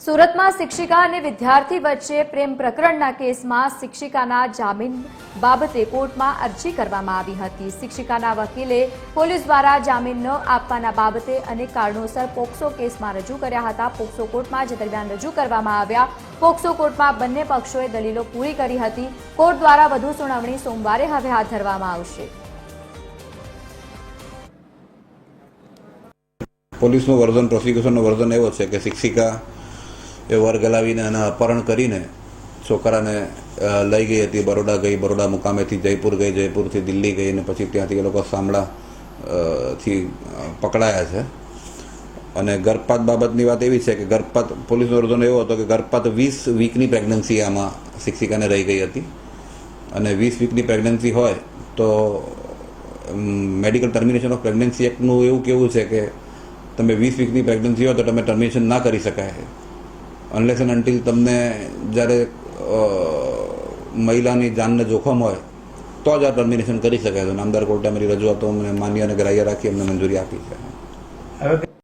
સુરતમાં શિક્ષિકા અને વિદ્યાર્થી વચ્ચે પ્રેમ પ્રકરણના કેસમાં શિક્ષિકાના જામીન બાબતે કોર્ટમાં અરજી કરવામાં આવી હતી। શિક્ષિકાના વકીલે પોલીસ દ્વારા જામીન ન આપવાના બાબતે અનેક કારણોસર પોક્સો કેસમાં રજૂ કર્યા હતા। પોક્સો કોર્ટમાં જે દરમિયાન રજૂ કરવામાં આવ્યા। પોક્સો કોર્ટમાં બંને પક્ષોએ દલીલો પૂરી કરી હતી। કોર્ટ દ્વારા વધુ સુનાવણી સોમવારે હવે હાથ ધરવામાં આવશે। પોલીસનું વર્ઝન પ્રોસિક્યુશનનું વર્ઝન એવો છે કે શિક્ષિકા એ વર્ગ હલાવીને એના અપહરણ કરીને છોકરાને લઈ ગઈ હતી। બરોડા ગઈ, બરોડા મુકામેથી જયપુર ગઈ, જયપુરથી દિલ્હી ગઈ અને પછી ત્યાંથી એ લોકો શામળાથી પકડાયા છે। અને ગર્ભપાત બાબતની વાત એવી છે કે ગર્ભપાત પોલીસનો વર્ઝન એવો હતો કે ગર્ભપાત 20 વીકની પ્રેગ્નન્સી આમાં શિક્ષિકાને રહી ગઈ હતી અને 20 વીકની પ્રેગ્નન્સી હોય તો મેડિકલ ટર્મિનેશન ઓફ પ્રેગ્નન્સી એક્ટનું એવું કેવું છે કે તમે 20 વીકની પ્રેગ્નન્સી હોય તો તમે ટર્મિનેશન ના કરી શકાય અનલેસ એન્ડ અન્ટિલ તમને જ્યારે મહિલાની જાનને જોખમ હોય તો જ આ ટર્મિનેશન કરી શકાય। તો નામદાર કોર્ટે અમારી રજૂઆતો અમને માન્ય અને ગ્રાહ્ય રાખી અમને મંજૂરી આપી છે।